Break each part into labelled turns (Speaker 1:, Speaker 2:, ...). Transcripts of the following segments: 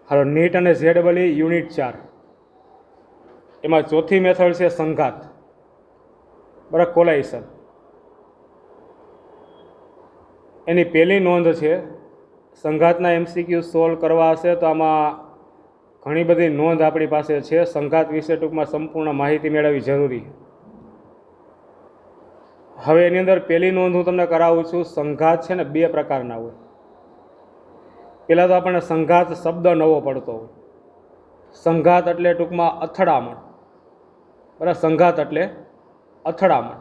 Speaker 1: હાલો, NEET અને ZEE unit 4 એમાં ચોથી મેથડ છે સંઘાત, બરાબર, કોલાઇશન. એની પહેલી નોંધ છે, સંઘાતના MCQ સોલ્વ કરવા હશે તો આમાં ઘણી બધી નોંધ આપણી પાસે છે. સંઘાત વિશે ટૂંકમાં સંપૂર્ણ માહિતી મેળવવી જરૂરી. હવે એની અંદર પહેલી નોંધ હું તમને કરાવું છું. સંઘાત છે ને બે પ્રકારના હોય. પહેલાં તો આપણને સંઘાત શબ્દ નવો પડતો હોય. સંઘાત એટલે ટૂંકમાં અથડામણ, બરાબર. સંઘાત એટલે અથડામણ.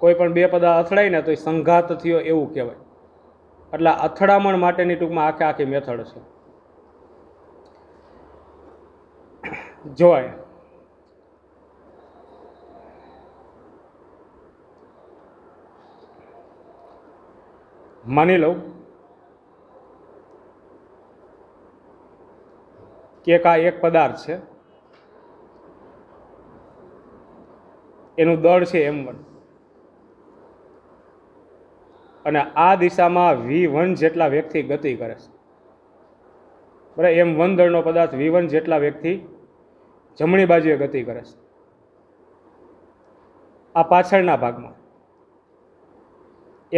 Speaker 1: કોઈ પણ બે પદાર્થ અથડાય ને તો એ સંઘાત થયો એવું કહેવાય. એટલે અથડામણ માટેની ટૂંકમાં આખી મેથડ છે. જોવાય માની લઉં કે આ એક પદાર્થ છે, એનું દળ છે m1, અને આ દિશામાં v1 જેટલા વેગથી ગતિ કરે છે, બરાબર. m1 દળનો પદાર્થ v1 જેટલા વેગથી જમણી બાજુએ ગતિ કરે છે. આ પાછળના ભાગમાં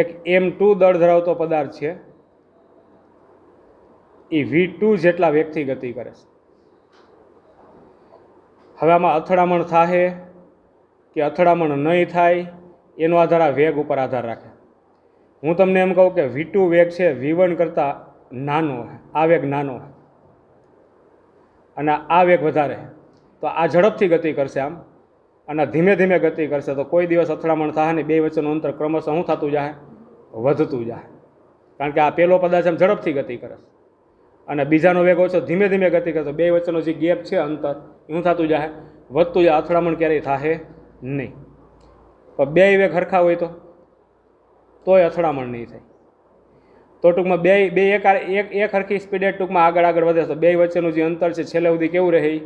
Speaker 1: એક m2 દળ ધરાવતો પદાર્થ છે, એ v2 જેટલા વેગથી ગતિ કરે છે. હવે આમાં અથડામણ થાય કે અથડામણ નહીં થાય એનો આધાર આ વેગ ઉપર આધાર રાખે. હું તમને એમ કહું કે v2 વેગ છે v1 કરતાં નાનો, આ વેગ નાનો અને આ વેગ વધારે, તો આ ઝડપથી ગતિ કરશે આમ, અને ધીમે ધીમે ગતિ કરશે. તો કોઈ દિવસ અથડામણ થાય ને બે વચ્ચેનું અંતર ક્રમશઃ શું થતું જાય? વધતું જાય. કારણ કે આ પહેલો પદાર્થ એમ ઝડપથી ગતિ કરે છે અને બીજાનો વેગ ઓછો, ધીમે ધીમે ગતિ કરે. તો બે વચ્ચેનો જે ગેપ છે, અંતર, શું થતું જાય? વધતું જાય. અથડામણ ક્યારેય થાય નહીં. પણ બે વેગ સરખા હોય તોય અથડામણ નહીં થાય. તો ટૂંકમાં બે એક સરખી સ્પીડે ટૂંકમાં આગળ વધે તો બે વચ્ચેનું જે અંતર છે છેલ્લે સુધી કેવું રહે?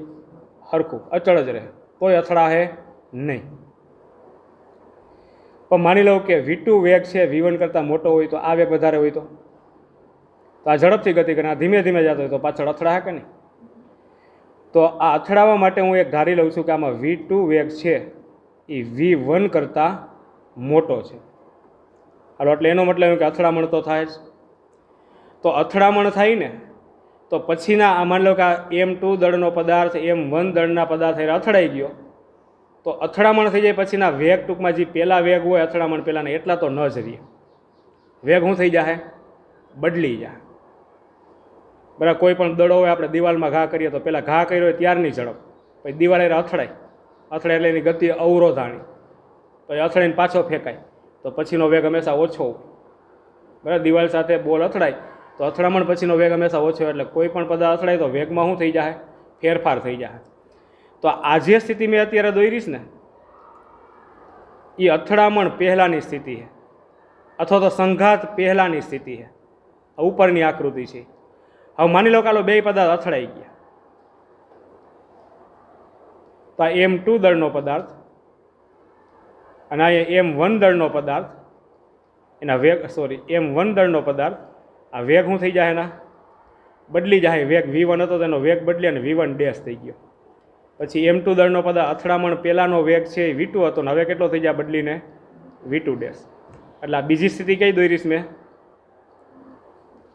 Speaker 1: સરખું, અચળ જ રહે, તોય અથડાશે નહીં. પણ માની લઉં કે v2 વેગ છે v1 કરતાં મોટો હોય તો આ વેગ વધારે હોય તો આ ઝડપથી ગતિ કરે, આ ધીમે ધીમે જતો હોય તો પાછળ અથડાશે કે નહીં? તો આ અથડાવા માટે હું એક ધારી લઉં છું કે આમાં v2 વેગ છે એ v1 કરતાં મોટો છે. હાલો, એટલે એનો મતલબ એમ કે અથડામણ તો થાય જ. તો અથડામણ થાય ને તો પછીના આ માની લો કે આ m2 દળનો પદાર્થ m1 દળના પદાર્થ અથડાઈ ગયો, તો અથડામણ થઈ જાય પછીના વેગ ટૂંકમાં જે પહેલાં વેગ હોય અથડામણ પહેલાંના એટલા તો ન જ રહે. વેગ શું થઈ જાય? બદલી જાય, બરાબર. કોઈ પણ દડો હોય, આપણે દિવાલમાં ઘા કરીએ તો પહેલાં ઘા કર્યો હોય ત્યારની ઝડપ, પછી દિવાલ અથડાય એટલે એની ગતિ અવરોધાણી, પછી અથડાઈને પાછો ફેંકાય તો પછીનો વેગ હંમેશા ઓછો હોય, બરાબર. દિવાલ સાથે બોલ અથડાય તો અથડામણ પછીનો વેગ હંમેશા ઓછો હોય. એટલે કોઈ પણ પદાર્થ અથડાય તો વેગમાં શું થઈ જાય? ફેરફાર થઈ જાય. તો આ જે સ્થિતિ મેં અત્યારે દોરીશ ને એ અથડામણ પહેલાંની સ્થિતિ છે, અથવા તો સંઘાત પહેલાંની સ્થિતિ છે. ઉપરની આકૃતિ છે. હવે માની લો કે બે પદાર્થ અથડાઈ ગયા, તો આ m2 દળનો પદાર્થ અને આ m1 દળનો પદાર્થ, એના વેગ m1 દળનો પદાર્થ, આ વેગ શું થઈ જાય? એના બદલી જાય. વેગ v1 હતો તેનો વેગ બદલી અને v1 ડેશ થઈ ગયો. પછી m2 દળનો પદાર્થ અથડામણ પહેલાંનો વેગ છે એ v2 હતો ને હવે કેટલો થઈ જાય બદલીને? v2 dash. એટલે આ બીજી સ્થિતિ કઈ દોરીશ મેં?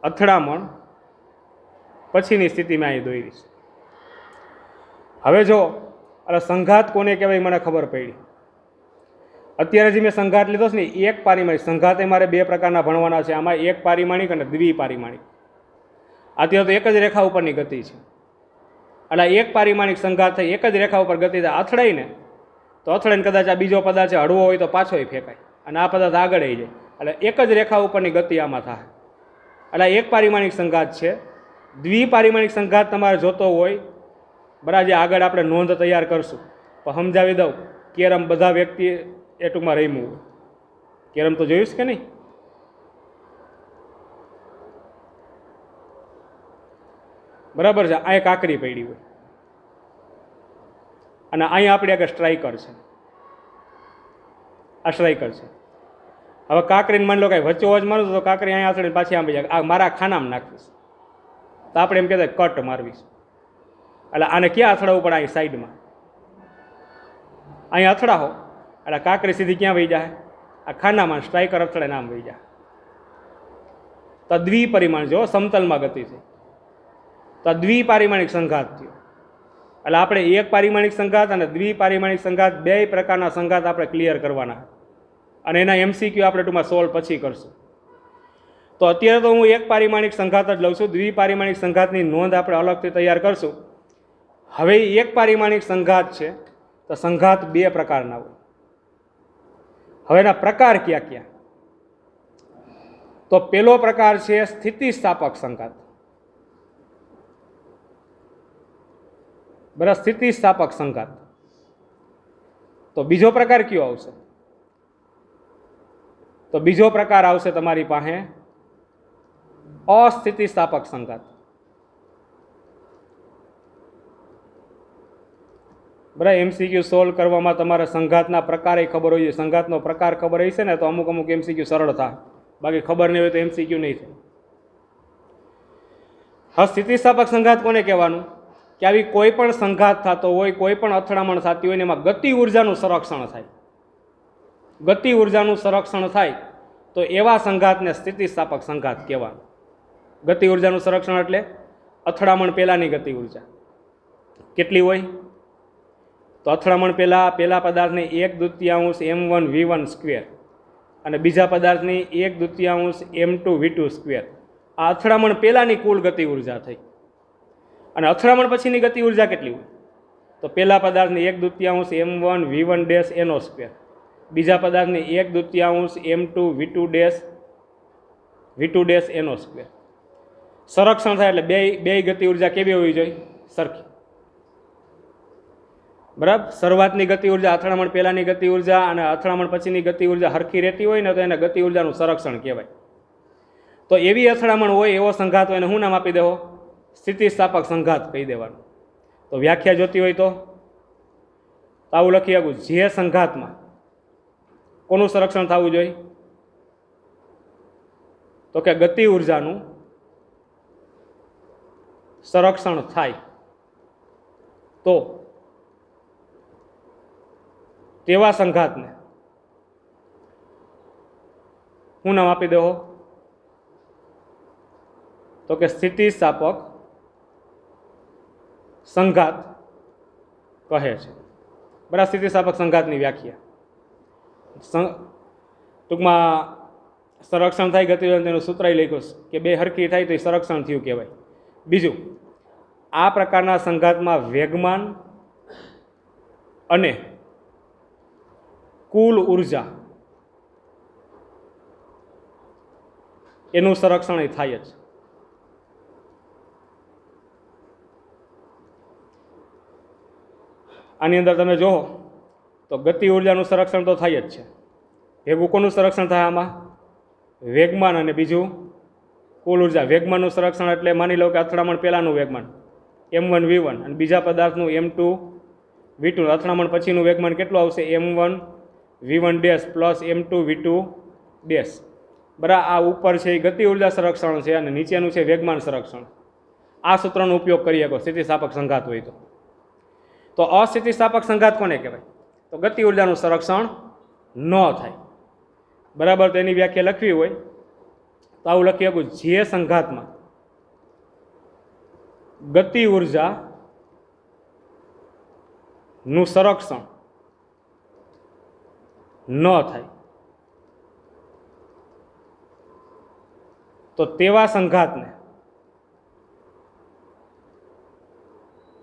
Speaker 1: અથડામણ પછીની સ્થિતિમાં અહીં દોરીશ. હવે જો એટલે સંઘાત કોને કહેવાય મને ખબર પડી. અત્યારે જે મેં સંઘાત લીધો છે ને એક પારિમાણિક સંઘાત એ મારે બે પ્રકારના ભણવાના છે. આમાં એક પારિમાણિક અને દ્વિપારિમાણિક. અત્યારે તો એક જ રેખા ઉપરની ગતિ છે. એટલે એક પારિમાણિક સંઘાત થઈ, એક જ રેખા ઉપર ગતિ થાય. અથડાય ને તો અથડાઈને કદાચ આ બીજો પદાર્થ હળવો હોય તો પાછોય ફેંકાય અને આ પદાર્થ આગળ આવી જાય. એટલે એક જ રેખા ઉપરની ગતિ આમાં થાય. એટલે એક પારિમાણિક સંઘાત છે. દ્વિપારિમાણિક સંઘાત તમારે જોતો હોય, બરાબર, જે આગળ આપણે નોંધ તૈયાર કરશું. પણ સમજાવી દઉં, કેરમ બધા વ્યક્તિ એ ટૂંકમાં રમ્યું હોય. કેરમ તો જોયું કે નહીં? બરાબર છે. આ એક કાંકરી પડી હોય અને અહીંયા આપણે આગળ સ્ટ્રાઇકર છે. આ સ્ટ્રાઇકર છે. હવે કાંકરીને માની લો કાંઈ વચ્ચે જ મારું તો કાંકરી અહીંયા આથડીને પાછી આંબી જાય. આ મારા ખાનામાં નાખીશ. તો આપણે એમ કહેતા કટ મારવી છે. એટલે આને ક્યાં અથડાવવું પડે? અહીં સાઈડમાં. અહીં અથડાવો એટલે કાંકરી સીધી ક્યાં વહી જાય? આ ખાનામાં સ્ટ્રાઇકર અથડે નામ વહી જાય. તો દ્વિપરિમાણ જો સમતલમાં ગતિ છે તો આ દ્વિપારિમાણિક સંઘાત થયો. એટલે આપણે એક પારિમાણિક સંઘાત અને દ્વિપારિમાણિક સંઘાત બે પ્રકારના સંઘાત આપણે ક્લિયર કરવાના અને એના એમસીક્યુ આપણે ટૂંકમાં સોલ્વ પછી કરશું. તો અત્યારે તો હું એક પારિમાણિક સંઘાત જ લઉં છું. દ્વિપારિમાણિક સંઘાતની નોંધ આપણે અલગથી તૈયાર કરશું. હવે એક પારિમાણિક સંઘાત છે તો સંઘાત બે પ્રકારના હોય. હવે એના પ્રકાર ક્યાં ક્યાં? તો પહેલો પ્રકાર છે સ્થિતિસ્થાપક સંઘાત. બરાબર, સ્થિતિસ્થાપક સંઘાત. તો બીજો પ્રકાર કયો આવશે? તો બીજો પ્રકાર આવશે તમારી પાસે અસ્થિતિસ્થાપક સંઘાત. બરાબર, એમસીક્યુ સોલ્વ કરવામાં તમારે સંઘાતના પ્રકારે ખબર હોય. સંઘાતનો પ્રકાર ખબર હશે ને તો અમુક અમુક એમસીક્યુ સરળ થાય, બાકી ખબર નહીં હોય તો એમસીક્યુ નહીં થાય. હા, સ્થિતિસ્થાપક સંઘાત કોને કહેવાનું? કે આવી કોઈ પણ સંઘાત થતો હોય, કોઈ પણ અથડામણ થતી હોય ને એમાં ગતિ ઉર્જાનું સંરક્ષણ થાય. ગતિ ઉર્જાનું સંરક્ષણ થાય તો એવા સંઘાતને સ્થિતિસ્થાપક સંઘાત કહેવાનું. ગતિ ઉર્જાનું સંરક્ષણ એટલે અથડામણ પહેલાંની ગતિ ઉર્જા કેટલી હોય? તો અથડામણ પહેલા પદાર્થની 1/2 m1v1 સ્ક્વેર અને બીજા પદાર્થની 1/2 m2v2 સ્ક્વેર. આ અથડામણ પહેલાંની કુલ ગતિ ઉર્જા થઈ. અને અથડામણ પછીની ગતિ ઉર્જા કેટલી હોય? તો પહેલા પદાર્થની 1/2 m1v1 ડેશ એનો સ્ક્વેર, બીજા પદાર્થની 1/2 m2v2 ડેશ એનો સ્ક્વેર. સંરક્ષણ થાય એટલે બે ગતિ ઉર્જા કેવી હોવી જોઈએ? સરખી. બરાબર, શરૂઆતની ગતિ ઉર્જા, અથડામણ પહેલાંની ગતિ ઉર્જા અને અથડામણ પછીની ગતિ ઉર્જા હરખી રહેતી હોય ને તો એને ગતિ ઉર્જાનું સંરક્ષણ કહેવાય. તો એવી અથડામણ હોય, એવો સંઘાત હોય એને શું નામ આપી દેવો? સ્થિતિસ્થાપક સંઘાત કહી દેવાનું. તો વ્યાખ્યા જોતી હોય તો આવું લખી શકું, જે સંઘાતમાં કોનું સંરક્ષણ થવું જોઈએ? તો કે ગતિ ઉર્જાનું સંરક્ષણ થાય તો તેવા સંઘાતને શું નામ આપી દેવો? તો કે સ્થિતિસ્થાપક સંઘાત કહે છે. બરાબર, સ્થિતિસ્થાપક સંઘાતની વ્યાખ્યા ટૂંકમાં સંરક્ષણ થાય ગતિ તેનું સૂત્ર લખ્યું કે બે હરખી થાય તો એ સંરક્ષણ થયું કહેવાય. બીજું, આ પ્રકારના સંઘાતમાં વેગમાન અને કુલ ઉર્જા એનું સંરક્ષણ થાય જ. આની અંદર તમે જુઓ તો ગતિ ઉર્જાનું સંરક્ષણ તો થાય જ છે. ભેગું કોનું સંરક્ષણ થાય આમાં? વેગમાન અને બીજું કુલ ઉર્જા. વેગમાનનું સંરક્ષણ એટલે માની લો કે અથડામણ પહેલાંનું વેગમાન m1v1 અને બીજા પદાર્થનું m2v2. અથડામણ પછીનું વેગમાન કેટલું આવશે? m1v1 dash plus m2v2 dash. બરાબર, આ ઉપર છે એ ગતિ ઉર્જા સંરક્ષણ છે અને નીચેનું છે વેગમાન સંરક્ષણ. આ સૂત્રનો ઉપયોગ કરી શકો સ્થિતિસ્થાપક સંઘાત હોય તો. તો અસ્થિતિસ્થાપક સંઘાત કોને કહેવાય? તો ગતિ ઉર્જાનું સંરક્ષણ ન થાય. બરાબર, તો એની વ્યાખ્યા લખવી હોય તો આવું લખી શકું, જે સંઘાતમાં ગતિ ઉર્જાનું સંરક્ષણ ન થાય તો તેવા સંઘાતને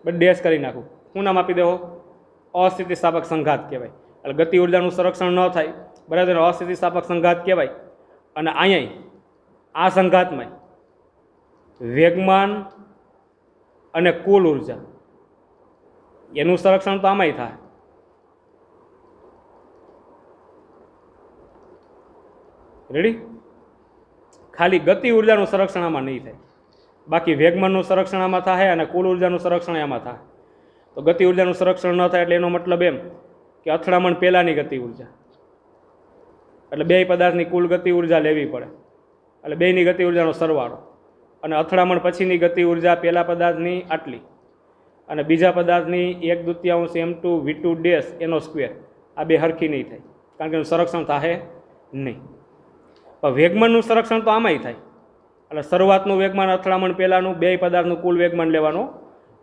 Speaker 1: ડેશ કરી નાખું. શું નામ આપી દેવો? અસ્થિતિસ્થાપક સંઘાત કહેવાય. એટલે ગતિ ઉર્જાનું સંરક્ષણ ન થાય, બરાબર, અસ્થિતિસ્થાપક સંઘાત કહેવાય. અને અહીંયા આ સંઘાતમાં વેગમાન અને કુલ ઉર્જા એનું સંરક્ષણ તો આમાંય થાય. રેડી? ખાલી ગતિ ઉર્જાનું સંરક્ષણ આમાં નહીં થાય, બાકી વેગમાનનું સંરક્ષણ આમાં થાય અને કુલ ઉર્જાનું સંરક્ષણ આમાં થાય. તો ગતિ ઉર્જાનું સંરક્ષણ ન થાય એટલે એનો મતલબ એમ કે અથડામણ પહેલાંની ગતિ ઉર્જા એટલે બે પદાર્થની કુલ ગતિ ઉર્જા લેવી પડે. એટલે બેની ગતિ ઉર્જાનો સરવાળો અને અથડામણ પછીની ગતિ ઉર્જા પહેલા પદાર્થની આટલી અને બીજા પદાર્થની 1/2 m2 v2 ડેશ એનો સ્ક્વેર, આ બે હરખી નહીં થાય કારણ કે એનું સંરક્ષણ થાય નહીં. પણ વેગમાનનું સંરક્ષણ તો આમાંય થાય. એટલે શરૂઆતનું વેગમાન અથડામણ પહેલાંનું બે પદાર્થનું કુલ વેગમાન લેવાનું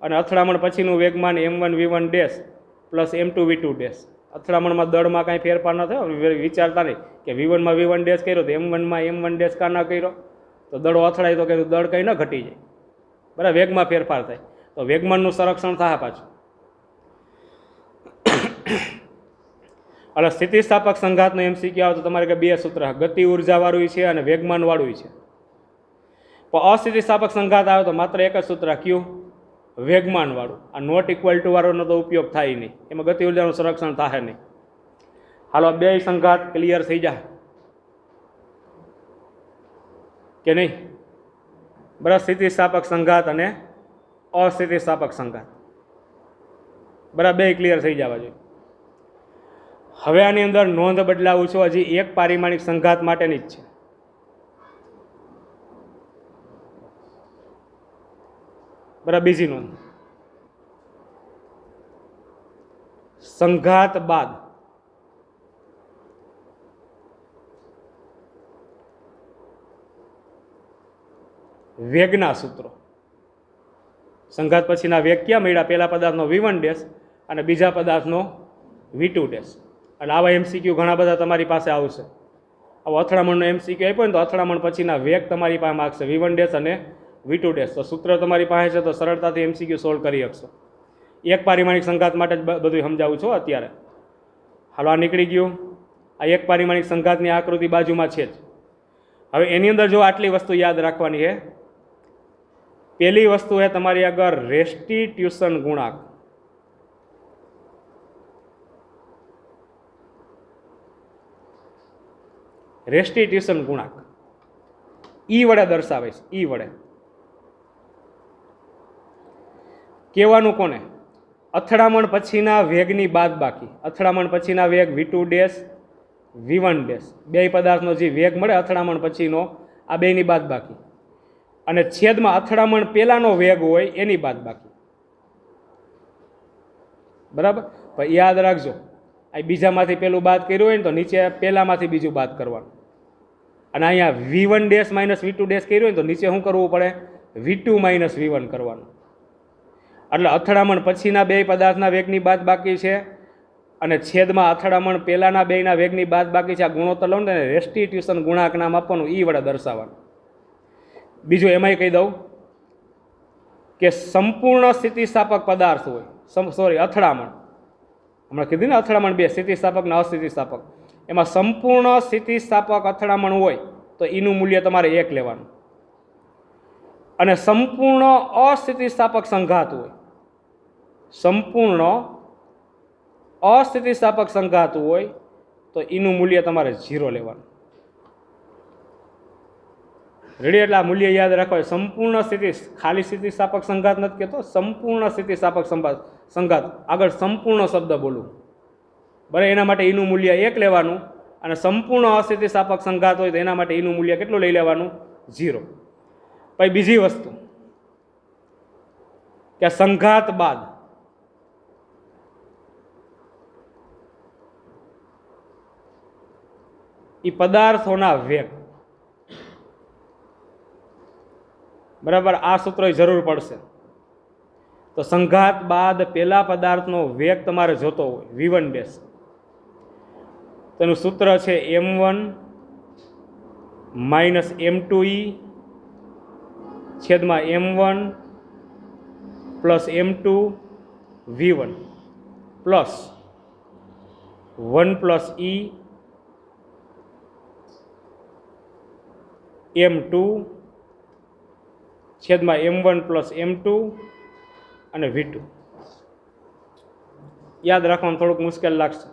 Speaker 1: અને અથડામણ પછીનું વેગમાન m1 v1 dash plus m2 v2 dash. અથડામણમાં દળમાં કાંઈ ફેરફાર ન થયો, વિચારતા નહીં કે v1માં v1 ડેશ કર્યો તો m1માં m1 ડેશ કા ન કર્યો, તો દળો અથડાય તો કે દળ કંઈ ન ઘટી જાય, બરાબર. વેગમાં ફેરફાર થાય તો વેગમાનનું સંરક્ષણ થાય પાછું. એટલે સ્થિતિસ્થાપક સંઘાતનો MCQ આવે તો તમારે કે બે સૂત્ર, ગતિ ઉર્જાવાળું છે અને વેગમાનવાળું છે. પણ અસ્થિતિસ્થાપક સંઘાત આવે તો માત્ર એક જ સૂત્ર, કયું? વેગમાનવાળું. આ નોટ ઇક્વલ ટુ વાળોનો તો ઉપયોગ થાય નહીં, એમાં ગતિ ઉર્જાનું સંરક્ષણ થાય નહીં. હાલો, બે સંઘાત ક્લિયર થઈ જાય કે નહીં? બરાબર. સ્થિતિસ્થાપક સંઘાત અને અસ્થિતિસ્થાપક સંઘાત, બરાબર, બે ક્લિયર થઈ જવા જોઈએ. હવે આની અંદર નોંધ બદલાવું છું, હજી એક પારિમાણિક સંઘાત માટેની જ છે. બરાબર. બીજી નોંધ, સંઘાત બાદ વેગના સૂત્રો. સંઘાત પછીના વેગ ક્યાં મળ્યા? પહેલા પદાર્થનો v1 ડેશ અને બીજા પદાર્થનો v2 ડેશ. એટલે આવા MCQ ઘણા બધા તમારી પાસે આવશે. આવો અથડામણનો MCQ આપ્યો ને તો અથડામણ પછીના વેગ તમારી પાસે માગશે, v1 ડેશ અને v2 ડેશ. તો સૂત્ર તમારી પાસે છે તો સરળતાથી MCQ સોલ્વ કરી શકશો. એક પારિમાણિક સંઘાત માટે જ બધું સમજાવું છું અત્યારે. હાલો, આ નીકળી ગયું. આ એક પારિમાણિક સંઘાતની આકૃતિ બાજુમાં છે જ. હવે એની અંદર જો આટલી વસ્તુ યાદ રાખવાની છે. પહેલી વસ્તુ છે તમારી આગળ રેસ્ટિટ્યુશન ગુણાંક. રેસ્ટિટ્યુશન ગુણાંક ઈ વડે દર્શાવીશ. ઈ વડે કહેવાનું કોને? અથડામણ પછીના વેગની બાદબાકી. અથડામણ પછીના વેગ v2 ડેશ v1 ડેશ, બે પદાર્થનો જે વેગ મળે અથડામણ પછીનો, આ બેની બાદબાકી અને છેદમાં અથડામણ પહેલાનો વેગ હોય એની બાદબાકી. બરાબર. પણ યાદ રાખજો, આ બીજામાંથી પેલું બાદ કર્યું હોય ને તો નીચે પહેલામાંથી બીજું બાદ કરવાનું. અને અહીંયા v1 dash minus v2 dash કર્યું હોય ને તો નીચે શું કરવું પડે? v2 માઇનસ v1 કરવાનું. એટલે અથડામણ પછીના બે પદાર્થના વેગની બાદબાકી છે અને છેદમાં અથડામણ પહેલાના બેના વેગની બાદબાકી છે. આ ગુણોત્તર લો ને રેસ્ટિટ્યુશન ગુણાંક નામ આપવાનું, ઈ વડે દર્શાવવાનું. બીજું એમાંય કહી દઉં કે સંપૂર્ણ સ્થિતિસ્થાપક પદાર્થ હોય, અથડામણ, હમણાં કીધું ને અથડામણ બે, સ્થિતિસ્થાપક ને અસ્થિતિસ્થાપક. એમાં સંપૂર્ણ સ્થિતિસ્થાપક અથડામણ હોય તો એનું મૂલ્ય તમારે 1 લેવાનું. અને સંપૂર્ણ અસ્થિતિસ્થાપક સંઘાત હોય, સંપૂર્ણ અસ્થિતિસ્થાપક સંઘાત હોય તો એનું મૂલ્ય તમારે 0 લેવાનું. રેડી? એટલે આ મૂલ્ય યાદ રાખવા. સંપૂર્ણ ખાલી સ્થિતિસ્થાપક સંઘાત નથી કહેતો, સંપૂર્ણ સ્થિતિસ્થાપક સંઘાત. આગળ સંપૂર્ણ શબ્દ બોલું, બરાબર. એના માટે એનું મૂલ્ય 1 લેવાનું. અને સંપૂર્ણ અસ્થિતિસ્થાપક સંઘાત હોય તો એના માટે એનું મૂલ્ય કેટલું લઈ લેવાનું? 0. પછી બીજી વસ્તુ કે સંઘાત બાદ એ પદાર્થોના વેગ, બરાબર, આ સૂત્ર જરૂર પડશે. તો સંઘાત બાદ પહેલા પદાર્થનો વેગ તમારે જોતો હોય v1 ડેશ, તેનું સૂત્ર છે m1 માઇનસ m2e છેદમાં m1 plus m2 v1 plus 1 plus e m2 છેદમાં m1 પ્લસ m2 અને v2. યાદ રાખવાનું થોડુંક મુશ્કેલ લાગશે.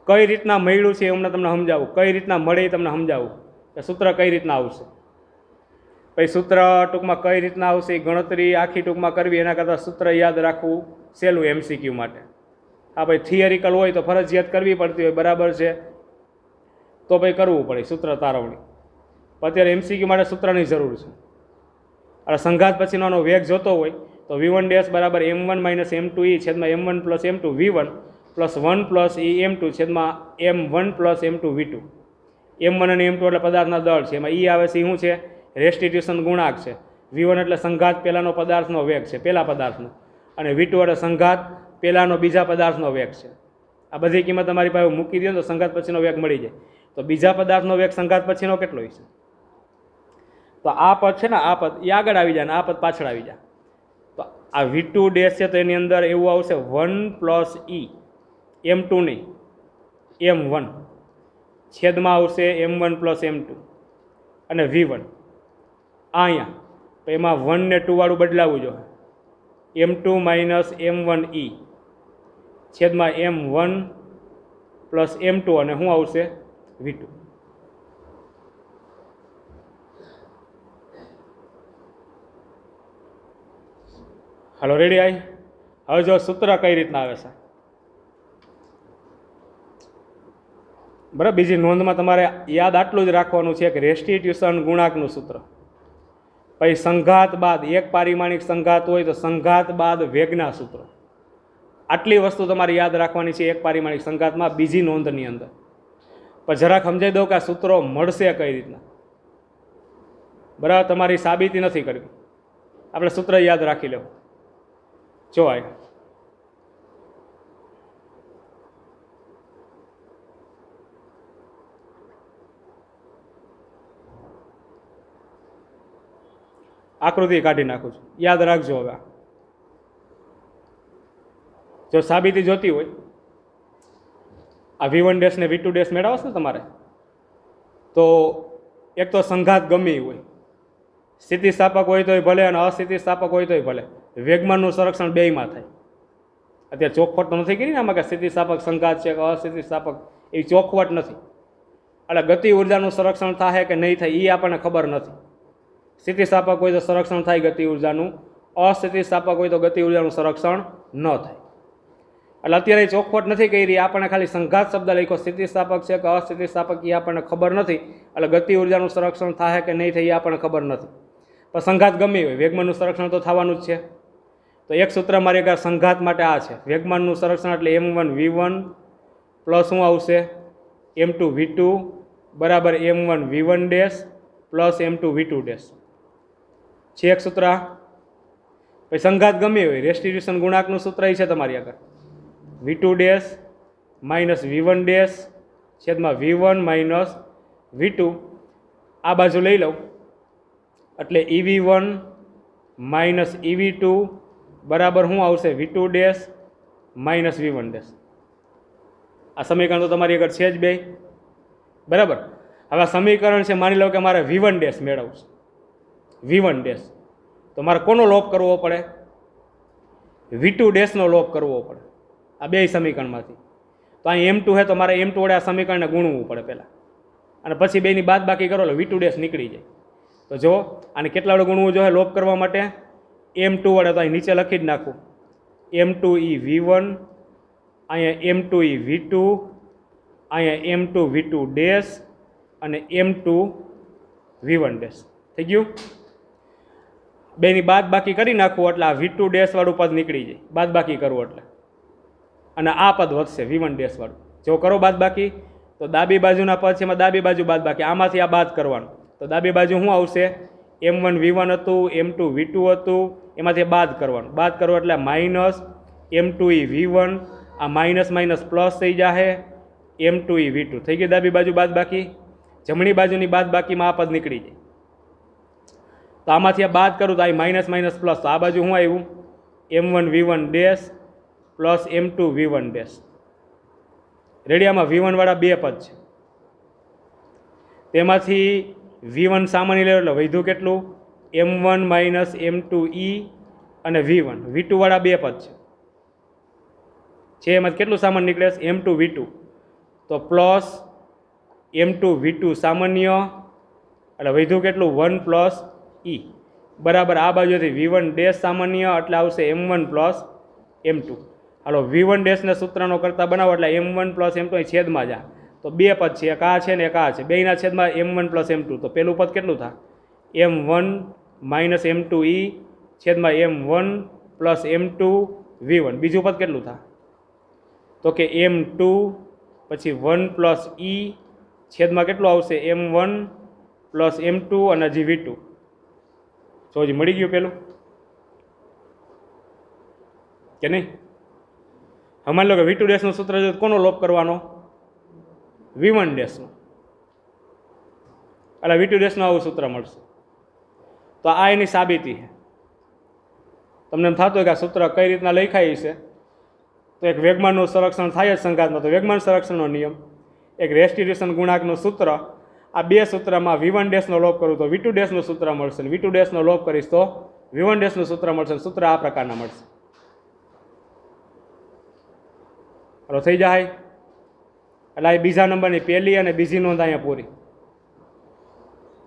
Speaker 1: કઈ રીતના મળ્યું છે એમને તમને સમજાવું, કઈ રીતના મળે એ તમને સમજાવું કે સૂત્ર કઈ રીતના આવશે. પછી સૂત્ર ટૂંકમાં કઈ રીતના આવશે, ગણતરી આખી ટૂંકમાં કરવી એના કરતાં સૂત્ર યાદ રાખવું સહેલું MCQ માટે. હા ભાઈ, થિયરિકલ હોય તો ફરજિયાત કરવી પડતી હોય, બરાબર છે, તો ભાઈ કરવું પડે સૂત્ર તારવણી. અત્યારે MCQ માટે સૂત્રની જરૂર છે. એટલે સંઘાત પછીનો આનો વેગ જોતો હોય તો v1 ડેશ બરાબર m1 માઇનસ m2 e છેદમાં m1 plus m2 v1 plus 1 plus e m2 છેદમાં m1 plus m2 v2. m1 અને m2 એટલે પદાર્થના દળ છે, એમાં e આવે છે શું છે? રેસ્ટિટ્યુશન ગુણાંક છે. v1 એટલે સંઘાત પહેલાંનો પદાર્થનો વેગ છે, પહેલા પદાર્થનો, અને v2 એટલે સંઘાત પહેલાંનો બીજા પદાર્થનો વેગ છે. આ બધી કિંમત તમારી પાસે મૂકી દો તો સંઘાત પછીનો વેગ મળી જાય. તો બીજા પદાર્થનો વેગ સંઘાત પછીનો કેટલો હોય છે? તો આ પદ છે ને, આ પદ એ આગળ આવી જાય ને આ પદ પાછળ આવી જાય. તો આ v2 ડેશ છે તો એની અંદર એવું આવશે 1 પ્લસ e m2 નહીં m1 છેદમાં આવશે m1 પ્લસ m2 અને v1 અહીંયા તો એમાં 1 ને 2 વાળું બદલાવવું જોઈએ. m2 માઇનસ m1 e છેદમાં m1 પ્લસ m2 અને શું આવશે? v2. હાલો રેડી આવી? હવે જો સૂત્ર કઈ રીતના આવે છે બરાબર. બીજી નોંધમાં તમારે યાદ આટલું જ રાખવાનું છે કે રેસ્ટિટ્યુશન ગુણાંકનું સૂત્ર, પછી સંઘાત બાદ એક પારિમાણિક સંઘાત હોય તો સંઘાત બાદ વેગના સૂત્ર. આટલી વસ્તુ તમારે યાદ રાખવાની છે એક પારિમાણિક સંઘાતમાં બીજી નોંધની અંદર. પણ જરાક સમજાઈ દઉં કે આ સૂત્રો મળશે કઈ રીતના, બરાબર. તમારી સાબિતી નથી કરવી, આપણે સૂત્ર યાદ રાખી લેવું. જો આકૃતિ કાઢી નાખું છું, યાદ રાખજો. હવે જો સાબિતી જોતી હોય, આ v1 ડેશ ને v2 ડેશ મેળવશે ને તમારે, તો એક તો સંઘાત ગમે હોય, સ્થિતિસ્થાપક હોય તોય ભલે અને અસ્થિતિસ્થાપક હોય તોય ભલે, વેગમાનનું સંરક્ષણ બેયમાં થાય. અત્યારે ચોખવટ તો નથી કરી ને આમાં કે સ્થિતિસ્થાપક સંઘાત છે કે અસ્થિતિસ્થાપક, એ ચોખવટ નથી. એટલે ગતિ ઉર્જાનું સંરક્ષણ થાય કે નહીં થાય એ આપણને ખબર નથી. સ્થિતિસ્થાપક હોય તો સંરક્ષણ થાય ગતિ ઉર્જાનું, અસ્થિતિસ્થાપક હોય તો ગતિ ઉર્જાનું સંરક્ષણ ન થાય. એટલે અત્યારે ચોખવટ નથી કરી, આપણને ખાલી સંઘાત શબ્દ લખ્યો, સ્થિતિસ્થાપક છે કે અસ્થિતિસ્થાપક એ આપણને ખબર નથી. એટલે ગતિ ઉર્જાનું સંરક્ષણ થાય કે નહીં થાય એ આપણને ખબર નથી. પણ સંઘાત ગમે હોય, વેગમાનનું સંરક્ષણ તો થવાનું જ છે. તો એક સૂત્ર મારી આગળ સંઘાત માટે આ છે, વેગમાનનું સંરક્ષણ એટલે m1 v1 પ્લસ શું આવશે? m2 v2 બરાબર m1 v1 dash plus m2 v2 dash છે એક સૂત્ર. પછી સંઘાત ગમે હોય, રેસ્ટિટ્યુશન ગુણાંકનું સૂત્ર એ છે તમારી આગળ, v2 dash minus v1 dash છેદમાં v1 માઇનસ v2. આ બાજુ લઈ લઉં એટલે ev1 માઇનસ ev2 બરાબર શું આવશે? v2 dash minus v1 dash. આ સમીકરણ તો તમારી આગળ છે જ બે, બરાબર. હવે આ સમીકરણ છે, માની લો કે મારે v1 ડેશ મેળવવું છે, v1 ડેશ, તો મારે કોનો લોપ કરવો પડે? v2 ડેશનો લોપ કરવો પડે આ બે સમીકરણમાંથી. તો અહીં m2 છે તો મારે m2 વડે આ સમીકરણને ગુણવું પડે પહેલાં, અને પછી બેની બાદ બાકી કરો એટલે v2 ડેશ નીકળી જાય. તો જો આને કેટલા વડે ગુણવું જોઈએ લોપ કરવા માટે? m2 વડે. તો અહીં નીચે લખી જ નાખું, m2 e v1, અહીંયા m2 e v2, અહીંયા m2 v2 ડેશ અને m2 v1 ડેશ. થઈ ગયું? બેની બાદ બાકી કરી નાખવું એટલે આ v2 ડેશ વાળું પદ નીકળી જાય, બાદ બાકી કરવું એટલે, અને આ પદ વધશે v1 ડેશ વાળું. જો કરો બાદ બાકી તો ડાબી બાજુના પદ છે એમાં ડાબી બાજુ બાદ બાકી, આમાંથી આ બાદ કરવાનું. તો ડાબી બાજુ શું આવશે? m1 v1 હતું, m2 v2 હતું, એમાંથી બાદ કરવાનું. બાદ કરવું એટલે માઇનસ m2 e v1, આ માઇનસ માઇનસ પ્લસ થઈ જશે m2 e v2. થઈ ગઈ ડાબી બાજુ બાદ બાકી. જમણી બાજુની બાદ બાકીમાં આ પદ નીકળી જાય. તો આમાંથી આ બાદ કરું તો આ માઇનસ માઇનસ પ્લસ, તો આ બાજુ શું આવ્યું? m1 v1 dash plus m2 v1 dash. Ready? આમાં v1 વાળા બે પદ છે, તેમાંથી v1 સામાન્ય લેવો એટલે વધ્યું કેટલું? m1 માઇનસ m2 e અને v1. v2 વાળા બે પદ છે એમાં કેટલું સામાન્ય નીકળે? m2 v2. તો પ્લસ m2 v2 સામાન્ય એટલે વધ્યું કેટલું? 1 પ્લસ e બરાબર આ બાજુથી v1 ડેશ સામાન્ય એટલે આવશે m1 પ્લસ m2. હાલો v1 ડેશને સૂત્રનો કરતા બનાવો એટલે m1 પ્લસ m2 અહીં છેદમાં જા. તો બે પદ છે, એક આ છે ને એક આ છે, બેના છેદમાં m1 પ્લસ m2. તો પેલું પદ કેટલું થાય? m1 માઇનસ m2e છેદમાં m1 પ્લસ m2v1. બીજું પદ કેટલું થાય? તો કે m2 પછી 1 પ્લસ e છેદમાં કેટલું આવશે? m1 પ્લસ m2 અને હજી v2. તો હજી મળી ગયું પેલું કે નહીં? અમારી લો કે v2 ડેશનું સૂત્ર જો કોનો લોપ કરવાનો? v1 ડેશનું. એટલે v2 ડેશનું આવું સૂત્ર મળશે. તો આ એની સાબિતી છે. તમને એમ થતું હોય કે આ સૂત્ર કઈ રીતના લખાય છે, તો એક વેગમાનનું સંરક્ષણ થાય જ સંઘાતમાં. તો વેગમાન સંરક્ષણનો નિયમ, એક રેસ્ટિટ્યુશન ગુણાંકનું સૂત્ર, આ બે સૂત્રમાં v1 ડેશનો લોપ કરું તો v2 ડેશનું સૂત્ર મળશે, અને v2 ડેશનો લોપ કરીશ તો v1 ડેશનું સૂત્ર મળશે. સૂત્ર આ પ્રકારના મળશે. થઈ જાય. એટલે આ બીજા નંબરની પહેલી અને બીજી નોંધ અહીંયા પૂરી.